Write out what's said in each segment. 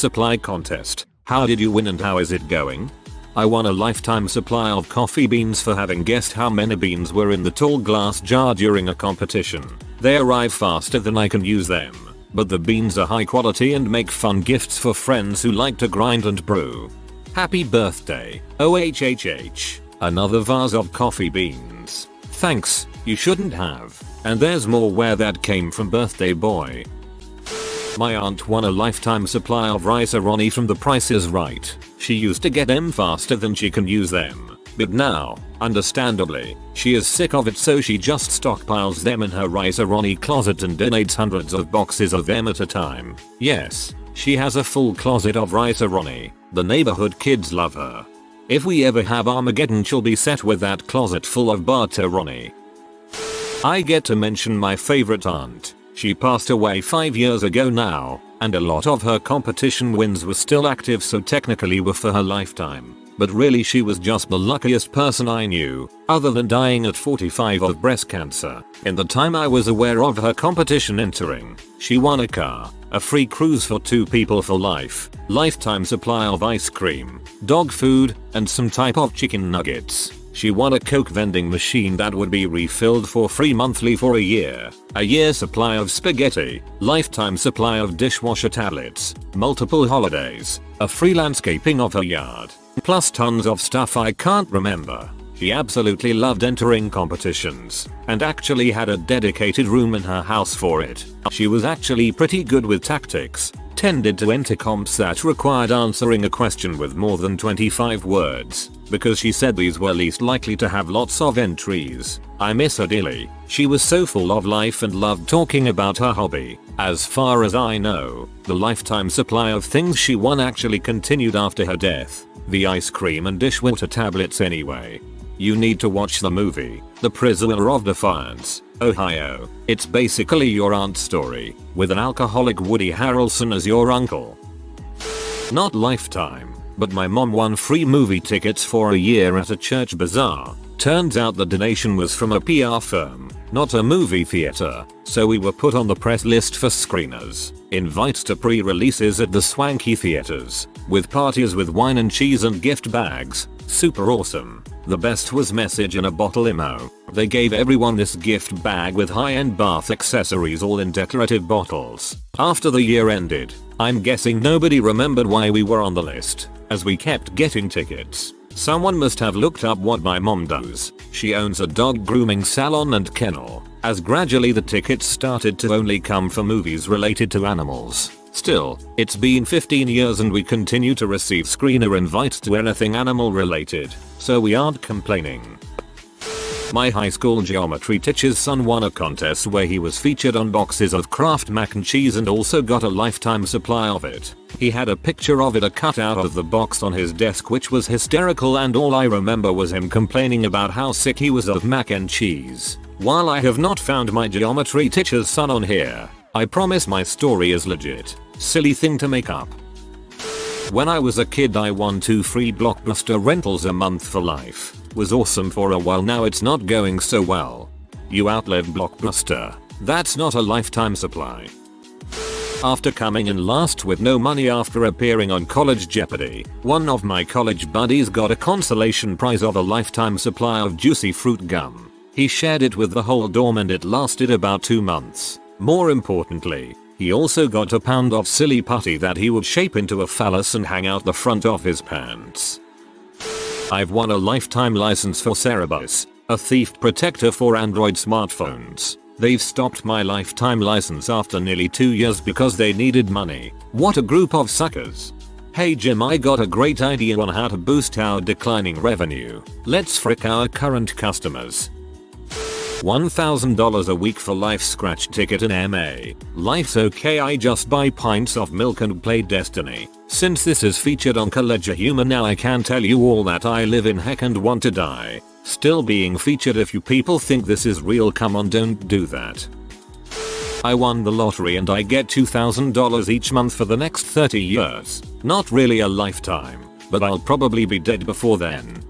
Supply contest. How did you win and how is it going? I won a lifetime supply of coffee beans for having guessed how many beans were in the tall glass jar during a competition. They arrive faster than I can use them, but the beans are high quality and make fun gifts for friends who like to grind and brew. Happy birthday, OHHH. Another vase of coffee beans. Thanks, you shouldn't have. And there's more where that came from, birthday boy. My aunt won a lifetime supply of rice-a-roni from The Price is Right. She used to get them faster than she can use them. But now, understandably, she is sick of it, so she just stockpiles them in her rice-a-roni closet and donates hundreds of boxes of them at a time. Yes, she has a full closet of rice-a-roni. The neighborhood kids love her. If we ever have Armageddon, she'll be set with that closet full of barteroni. I get to mention my favorite aunt. She passed away 5 years ago now, and a lot of her competition wins were still active, so technically were for her lifetime. But really she was just the luckiest person I knew, other than dying at 45 of breast cancer. In the time I was aware of her competition entering, she won a car, a free cruise for 2 people for life, lifetime supply of ice cream, dog food, and some type of chicken nuggets. She won a Coke vending machine that would be refilled for free monthly for a year supply of spaghetti, lifetime supply of dishwasher tablets, multiple holidays, a free landscaping of her yard, plus tons of stuff I can't remember. She absolutely loved entering competitions, and actually had a dedicated room in her house for it. She was actually pretty good with tactics, tended to enter comps that required answering a question with more than 25 words, because she said these were least likely to have lots of entries. I miss her dearly. She was so full of life and loved talking about her hobby. As far as I know, the lifetime supply of things she won actually continued after her death. The ice cream and dishwater tablets anyway. You need to watch the movie, The Prisoner of Defiance, Ohio. It's basically your aunt's story, with an alcoholic Woody Harrelson as your uncle. Not lifetime, but my mom won free movie tickets for a year at a church bazaar. Turns out the donation was from a PR firm, not a movie theater, so we were put on the press list for screeners, invites to pre-releases at the swanky theaters, with parties with wine and cheese and gift bags. Super awesome. The best was message in a bottle limo. They gave everyone this gift bag with high-end bath accessories, all in decorative bottles. After the year ended, I'm guessing nobody remembered why we were on the list, as we kept getting tickets. Someone must have looked up what my mom does. She owns a dog grooming salon and kennel, as gradually the tickets started to only come for movies related to animals. Still, it's been 15 years and we continue to receive screener invites to anything animal related, so we aren't complaining. My high school geometry teacher's son won a contest where he was featured on boxes of Kraft mac and cheese and also got a lifetime supply of it. He had a picture of it cut out of the box on his desk, which was hysterical, and all I remember was him complaining about how sick he was of mac and cheese. While I have not found my geometry teacher's son on here, I promise my story is legit. Silly thing to make up. When I was a kid I won 2 free Blockbuster rentals a month for life. Was awesome for a while, now it's not going so well. You outlived Blockbuster. That's not a lifetime supply. After coming in last with no money after appearing on College Jeopardy, one of my college buddies got a consolation prize of a lifetime supply of juicy fruit gum. He shared it with the whole dorm and it lasted about 2 months. More importantly, he also got a pound of silly putty that he would shape into a phallus and hang out the front of his pants. I've won a lifetime license for Cerebus, a thief protector for Android smartphones. They've stopped my lifetime license after nearly 2 years because they needed money. What a group of suckers. Hey Jim, I got a great idea on how to boost our declining revenue. Let's frick our current customers. $1,000 a week for life scratch ticket in MA. Life's okay, I just buy pints of milk and play Destiny. Since this is featured on College Humor now I can tell you all that I live in heck and want to die. Still being featured. If you people think this is real, come on, don't do that. I won the lottery and I get $2,000 each month for the next 30 years. Not really a lifetime, but I'll probably be dead before then.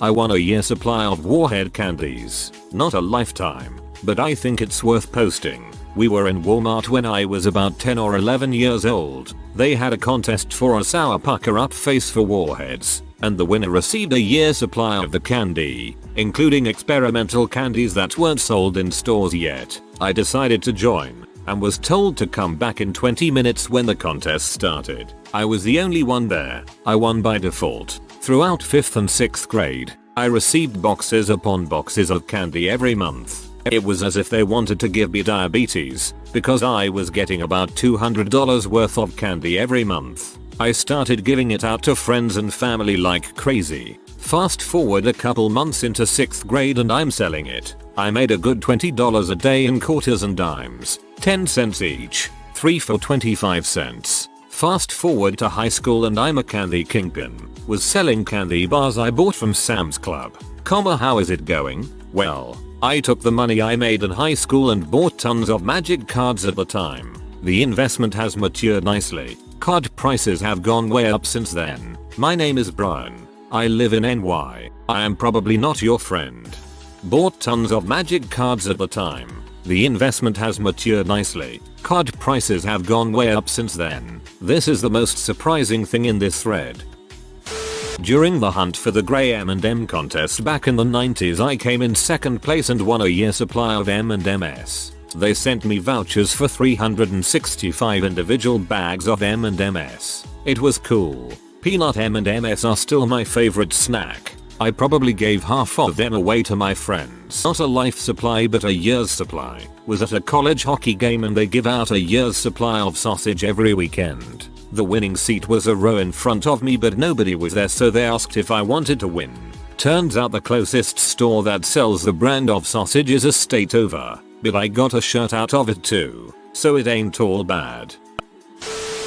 I won a year supply of Warhead candies. Not a lifetime, but I think it's worth posting. We were in Walmart when I was about 10 or 11 years old. They had a contest for a sour pucker up face for warheads, and the winner received a year's supply of the candy, including experimental candies that weren't sold in stores yet. I decided to join, and was told to come back in 20 minutes when the contest started. I was the only one there. I won by default. Throughout 5th and 6th grade, I received boxes upon boxes of candy every month. It was as if they wanted to give me diabetes, because I was getting about $200 worth of candy every month. I started giving it out to friends and family like crazy. Fast forward a couple months into 6th grade and I'm selling it. I made a good $20 a day in quarters and dimes, 10 cents each, 3 for 25 cents. Fast forward to high school and I'm a candy kingpin. Was selling candy bars I bought from Sam's Club. How is it going? Well, I took the money I made in high school and bought tons of magic cards at the time. The investment has matured nicely. Card prices have gone way up since then. My name is Brian. I live in NY. I am probably not your friend. Bought tons of magic cards at the time. The investment has matured nicely. Card prices have gone way up since then. This is the most surprising thing in this thread. During the hunt for the Grey M&M contest back in the 90s, I came in 2nd place and won a year supply of M&Ms. They sent me vouchers for 365 individual bags of M&Ms. It was cool. Peanut M&Ms are still my favorite snack. I probably gave half of them away to my friends. Not a life supply but a year's supply. Was at a college hockey game and they give out a year's supply of sausage every weekend. The winning seat was a row in front of me but nobody was there, so they asked if I wanted to win. Turns out the closest store that sells the brand of sausage is a state over, but I got a shirt out of it too, so it ain't all bad.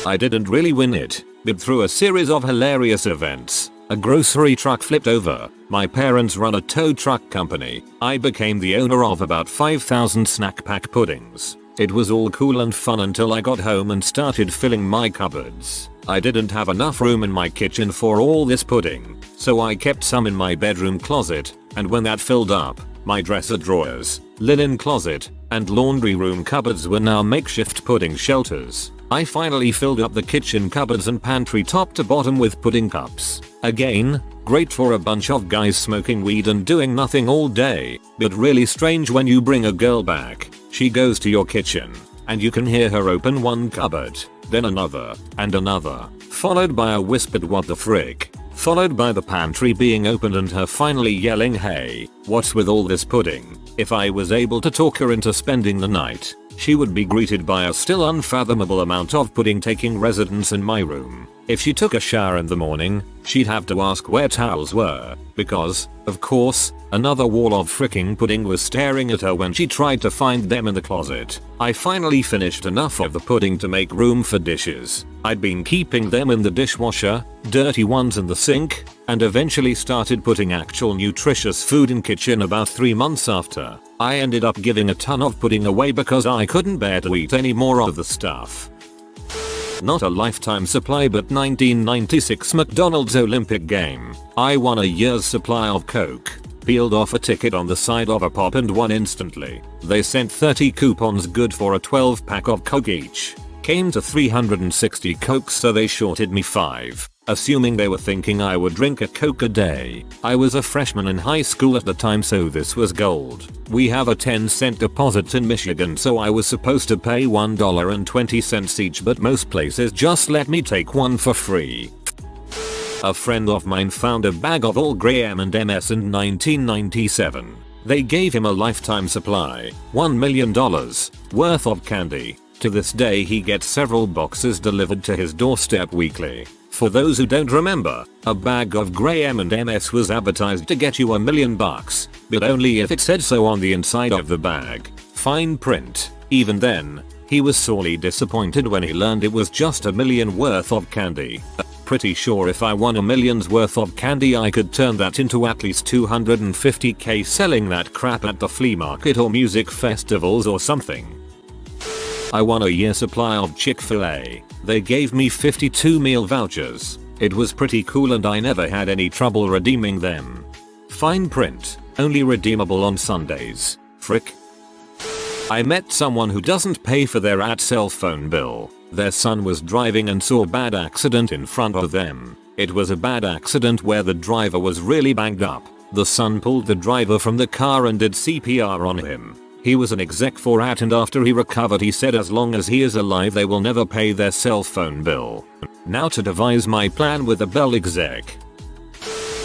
I didn't really win it, but through a series of hilarious events, a grocery truck flipped over, my parents run a tow truck company, I became the owner of about 5,000 snack pack puddings. It was all cool and fun until I got home and started filling my cupboards. I didn't have enough room in my kitchen for all this pudding, so I kept some in my bedroom closet, and when that filled up, my dresser drawers, linen closet, and laundry room cupboards were now makeshift pudding shelters. I finally filled up the kitchen cupboards and pantry top to bottom with pudding cups. Again, great for a bunch of guys smoking weed and doing nothing all day, but really strange when you bring a girl back. She goes to your kitchen, and you can hear her open one cupboard, then another, and another, followed by a whispered "what the frick," followed by the pantry being opened and her finally yelling, "Hey, what's with all this pudding?" If I was able to talk her into spending the night, she would be greeted by a still unfathomable amount of pudding taking residence in my room. If she took a shower in the morning, she'd have to ask where towels were, because, of course, another wall of fricking pudding was staring at her when she tried to find them in the closet. I finally finished enough of the pudding to make room for dishes. I'd been keeping them in the dishwasher, dirty ones in the sink, and eventually started putting actual nutritious food in kitchen about 3 months after. I ended up giving a ton of pudding away because I couldn't bear to eat any more of the stuff. Not a lifetime supply but 1996 McDonald's Olympic game. I won a year's supply of Coke. Peeled off a ticket on the side of a pop and won instantly. They sent 30 coupons good for a 12 pack of Coke each. Came to 360 Cokes, so they shorted me 5, assuming they were thinking I would drink a Coke a day. I was a freshman in high school at the time, so this was gold. We have a 10-cent deposit in Michigan, so I was supposed to pay $1.20 each, but most places just let me take one for free. A friend of mine found a bag of all grey M&Ms in 1997. They gave him a lifetime supply, $1 million worth of candy. To this day he gets several boxes delivered to his doorstep weekly. For those who don't remember, a bag of grey M&Ms was advertised to get you $1 million, but only if it said so on the inside of the bag. Fine print. Even then, he was sorely disappointed when he learned it was just $1 million worth of candy. Pretty sure if I won $1 million's worth of candy I could turn that into at least $250k selling that crap at the flea market or music festivals or something. I won a year supply of Chick-fil-A. They gave me 52 meal vouchers. It was pretty cool and I never had any trouble redeeming them. Fine print, only redeemable on Sundays. Frick. I met someone who doesn't pay for their cell phone bill. Their son was driving and saw a bad accident in front of them. It was a bad accident where the driver was really banged up. The son pulled the driver from the car and did CPR on him. He was an exec for and after he recovered he said as long as he is alive they will never pay their cell phone bill. Now to devise my plan with the Bell exec.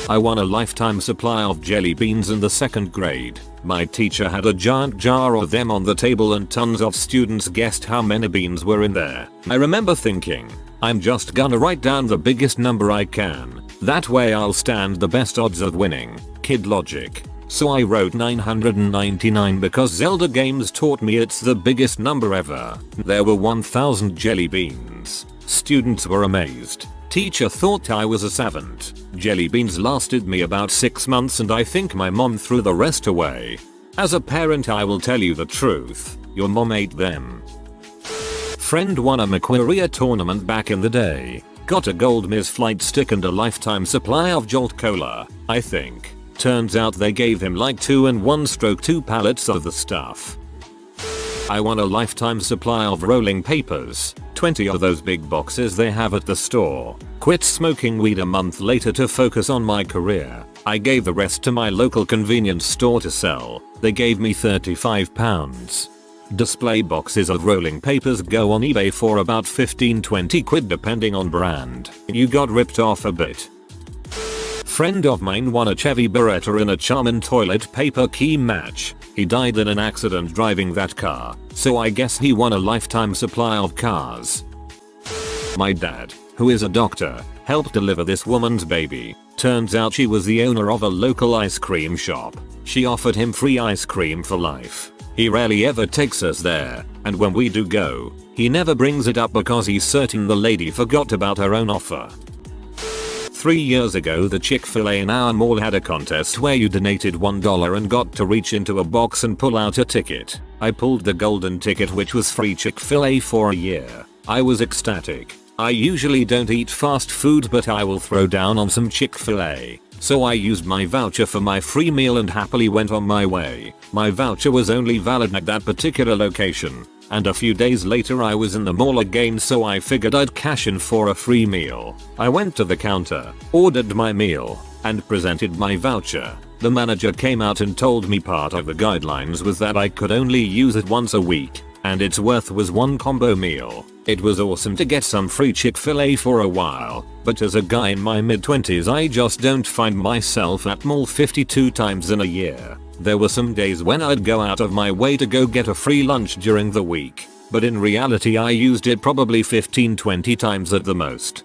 I won a lifetime supply of jelly beans in the 2nd grade. My teacher had a giant jar of them on the table and tons of students guessed how many beans were in there. I remember thinking, I'm just gonna write down the biggest number I can. That way I'll stand the best odds of winning. Kid logic. So I wrote 999 because Zelda games taught me it's the biggest number ever. There were 1000 jelly beans. Students were amazed. Teacher thought I was a savant. Jelly beans lasted me about 6 months and I think my mom threw the rest away. As a parent I will tell you the truth. Your mom ate them. Friend won a McQuarrie tournament back in the day. Got a gold Miss flight stick and a lifetime supply of Jolt Cola, I think. Turns out they gave him like 2 and 1/2 pallets of the stuff. I won a lifetime supply of rolling papers, 20 of those big boxes they have at the store. Quit smoking weed a month later to focus on my career. I gave the rest to my local convenience store to sell. They gave me £35. Display boxes of rolling papers go on eBay for about 15-20 quid depending on brand. You got ripped off a bit. Friend of mine won a Chevy Beretta in a Charmin toilet paper key match. He died in an accident driving that car, so I guess he won a lifetime supply of cars. My dad, who is a doctor, helped deliver this woman's baby. Turns out she was the owner of a local ice cream shop. She offered him free ice cream for life. He rarely ever takes us there, and when we do go, he never brings it up because he's certain the lady forgot about her own offer. 3 years ago the Chick-fil-A in our mall had a contest where you donated $1 and got to reach into a box and pull out a ticket. I pulled the golden ticket which was free Chick-fil-A for a year. I was ecstatic. I usually don't eat fast food but I will throw down on some Chick-fil-A. So I used my voucher for my free meal and happily went on my way. My voucher was only valid at that particular location. And a few days later I was in the mall again so I figured I'd cash in for a free meal. I went to the counter, ordered my meal, and presented my voucher. The manager came out and told me part of the guidelines was that I could only use it once a week, and its worth was one combo meal. It was awesome to get some free Chick-fil-A for a while, but as a guy in my mid-20s I just don't find myself at mall 52 times in a year. There were some days when I'd go out of my way to go get a free lunch during the week, but in reality I used it probably 15-20 times at the most.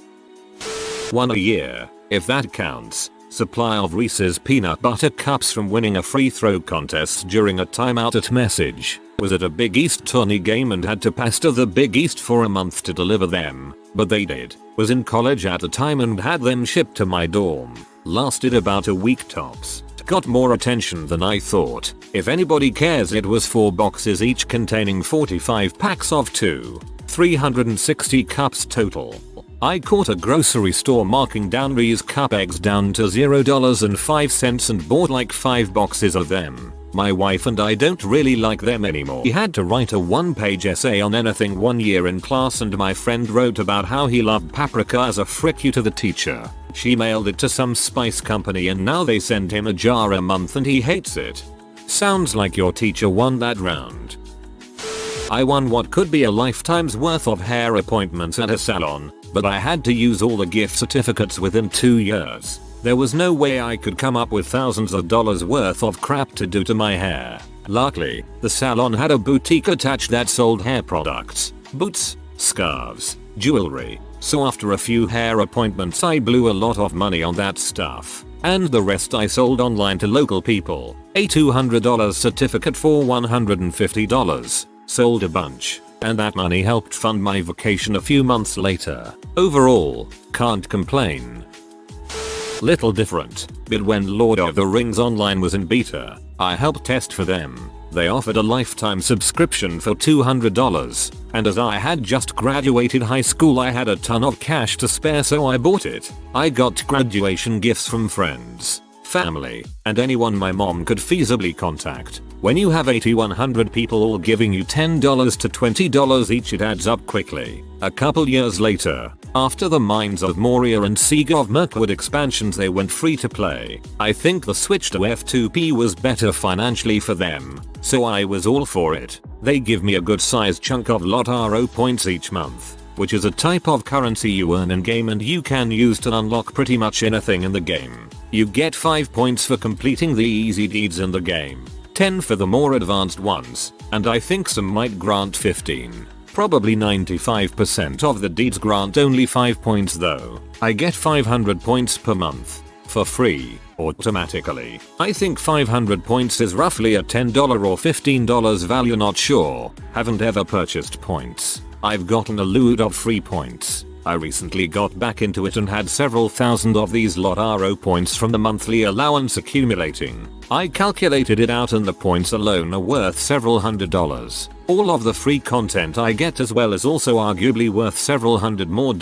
One a year, if that counts. Supply of Reese's peanut butter cups from winning a free throw contest during a timeout at message. Was at a Big East tourney game and had to pester the Big East for a month to deliver them, but they did. Was in college at the time and had them shipped to my dorm. Lasted about a week tops. Got more attention than I thought. If anybody cares, it was 4 boxes each containing 45 packs of 360 cups total. I caught a grocery store marking down Reese's cup eggs down to $0.05 and bought like 5 boxes of them. My wife and I don't really like them anymore. We had to write a 1-page essay on anything one year in class and my friend wrote about how he loved paprika as a frick you to the teacher. She mailed it to some spice company and now they send him a jar a month and he hates it. Sounds like your teacher won that round. I won what could be a lifetime's worth of hair appointments at a salon, but I had to use all the gift certificates within 2 years. There was no way I could come up with thousands of dollars worth of crap to do to my hair. Luckily, the salon had a boutique attached that sold hair products, boots, scarves, jewelry. So after a few hair appointments I blew a lot of money on that stuff. And the rest I sold online to local people. A $200 certificate for $150. Sold a bunch. And that money helped fund my vacation a few months later. Overall, can't complain. Little different, but when Lord of the Rings Online was in beta, I helped test for them. They offered a lifetime subscription for $200, and as I had just graduated high school I had a ton of cash to spare so I bought it. I got graduation gifts from friends. family, and anyone my mom could feasibly contact. When you have 8100 people all giving you $10 to $20 each, it adds up quickly. A couple years later, after the Mines of Moria and Siege of Mirkwood expansions they went free to play. I think the switch to F2P was better financially for them, so I was all for it. They give me a good sized chunk of LOTRO points each month, which is a type of currency you earn in game and you can use to unlock pretty much anything in the game. You get 5 points for completing the easy deeds in the game, 10 for the more advanced ones, and I think some might grant 15. Probably 95% of the deeds grant only 5 points though. I get 500 points per month, for free, automatically. I think 500 points is roughly a $10 or $15 value, not sure, haven't ever purchased points. I've gotten a load of free points. I recently got back into it and had several thousand of these LOTRO points from the monthly allowance accumulating. I calculated it out and the points alone are worth several $100s. All of the free content I get as well is also arguably worth several $100 more.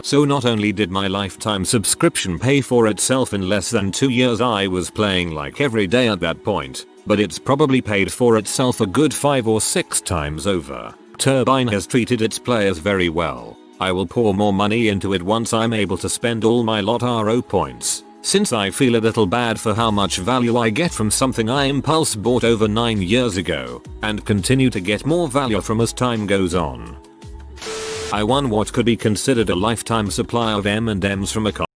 So not only did my lifetime subscription pay for itself in less than 2 years, I was playing like every day at that point, but it's probably paid for itself a good 5 or 6 times over. Turbine has treated its players very well. I will pour more money into it once I'm able to spend all my LOTRO points, since I feel a little bad for how much value I get from something I impulse bought over 9 years ago, and continue to get more value from as time goes on. I won what could be considered a lifetime supply of M&Ms from a